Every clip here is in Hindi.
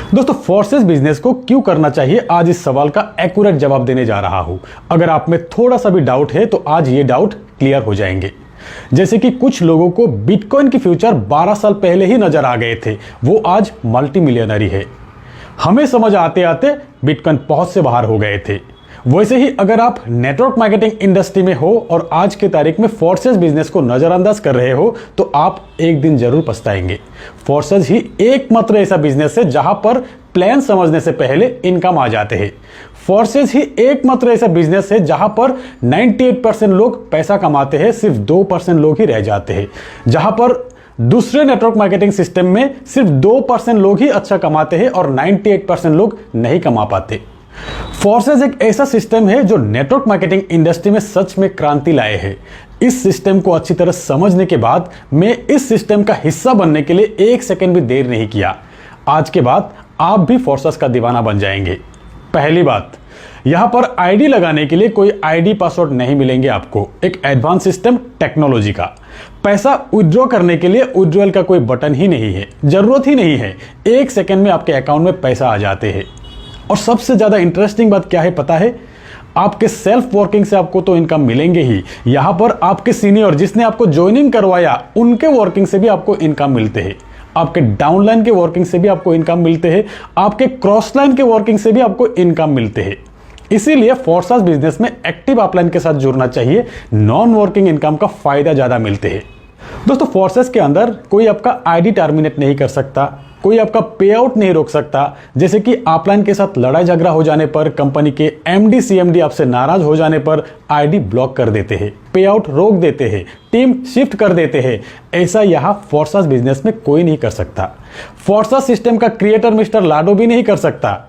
दोस्तों, फोर्सेस बिजनेस को क्यों करना चाहिए, आज इस सवाल का एक्यूरेट जवाब देने जा रहा हूं। अगर आप में थोड़ा सा भी डाउट है तो आज ये डाउट क्लियर हो जाएंगे। जैसे कि कुछ लोगों को बिटकॉइन की फ्यूचर 12 साल पहले ही नजर आ गए थे, वो आज मल्टी मिलियनरी है। हमें समझ आते आते बिटकॉइन पहुंच से बाहर हो गए थे। वैसे ही अगर आप नेटवर्क मार्केटिंग इंडस्ट्री में हो और आज के तारीख में फोर्सेस बिजनेस को नजरअंदाज कर रहे हो तो आप एक दिन जरूर पछताएंगे। फोर्सेस ही एकमात्र ऐसा बिजनेस है जहां पर प्लान समझने से पहले इनकम आ जाते हैं। फोर्सेस ही एकमात्र ऐसा बिजनेस है जहां पर 98% लोग पैसा कमाते हैं, सिर्फ 2% लोग ही रह जाते हैं। जहां पर दूसरे नेटवर्क मार्केटिंग सिस्टम में सिर्फ 2% लोग ही अच्छा कमाते हैं और 98% लोग नहीं कमा पाते। फोर्सेस एक ऐसा सिस्टम है जो नेटवर्क मार्केटिंग इंडस्ट्री में सच में क्रांति लाए हैं। इस सिस्टम को अच्छी तरह समझने के बाद मैं इस सिस्टम का हिस्सा बनने के लिए एक सेकंड भी देर नहीं किया। आज के बाद आप भी फोर्सेस का दीवाना बन जाएंगे। पहली बात, यहां पर आईडी लगाने के लिए कोई आईडी पासवर्ड नहीं मिलेंगे आपको। एक एडवांस सिस्टम टेक्नोलॉजी का। पैसा विड्रॉ करने के लिए विड्रॉल का कोई बटन ही नहीं है, जरूरत ही नहीं है। एक सेकंड में आपके अकाउंट में पैसा आ जाते हैं। और सबसे ज्यादा इंटरेस्टिंग बात क्या है पता है? आपके सेल्फ वर्किंग से आपको तो इनकम मिलेंगे ही, यहां पर आपके सीनियर जिसने आपको ज्वाइनिंग करवाया उनके वर्किंग से भी आपको इनकम मिलते हैं। आपके डाउनलाइन के वर्किंग से भी आपको इनकम मिलते हैं। आपके क्रॉस लाइन के वर्किंग से भी आपको इनकम मिलते हैं। इसीलिए फोर्सेस बिजनेस में एक्टिव अपलाइन के साथ जुड़ना चाहिए। नॉन वर्किंग इनकम का फायदा ज्यादा मिलते हैं। दोस्तों, फोर्सेस के अंदर कोई आपका आईडी टर्मिनेट नहीं कर सकता, कोई आपका पे आउट नहीं रोक सकता। जैसे कि अपलाइन के साथ लड़ाई झगड़ा हो जाने पर, कंपनी के एमडी सीएमडी आपसे नाराज हो जाने पर आईडी ब्लॉक कर देते हैं, पे आउट रोक देते हैं, टीम शिफ्ट कर देते हैं। ऐसा यहां फोर्सेस बिजनेस में कोई नहीं कर सकता। फोर्सेस सिस्टम का क्रिएटर मिस्टर लाडो भी नहीं कर सकता।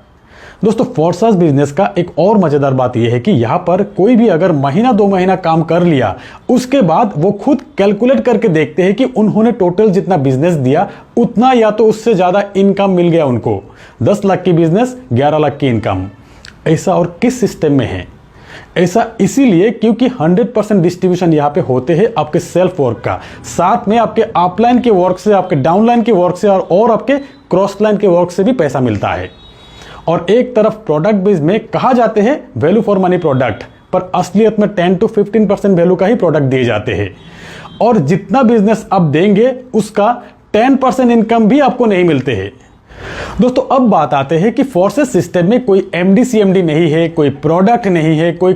दोस्तों, फोर्सेस बिजनेस का एक और मजेदार बात यह है कि यहां पर कोई भी अगर महीना 2 महीना काम कर लिया, उसके बाद वो खुद कैलकुलेट करके देखते हैं कि उन्होंने टोटल जितना बिजनेस दिया उतना या तो उससे ज्यादा इनकम मिल गया उनको। 10 लाख की बिजनेस, 11 लाख की इनकम। ऐसा और किस सिस्टम में है? ऐसा इसीलिए क्योंकि 100% डिस्ट्रीब्यूशन यहां पे होते हैं आपके सेल्फ वर्क का, साथ में आपके अपलाइन के वर्क से, आपके डाउनलाइन के वर्क से और आपके क्रॉस लाइन के वर्क से भी पैसा मिलता है। और एक तरफ प्रोडक्ट बेस में कहा जाते हैं वैल्यू फॉर मनी प्रोडक्ट, पर असलियत में 10 to 15% वैल्यू का ही प्रोडक्ट दिए जाते हैं। और जितना बिजनेस आप देंगे उसका 10% इनकम भी आपको नहीं मिलते हैं। दोस्तों, अब बात आते हैं कि फोर्सेस सिस्टम में कोई एमडी सीएमडी नहीं है, कोई प्रोडक्ट नहीं है, कोई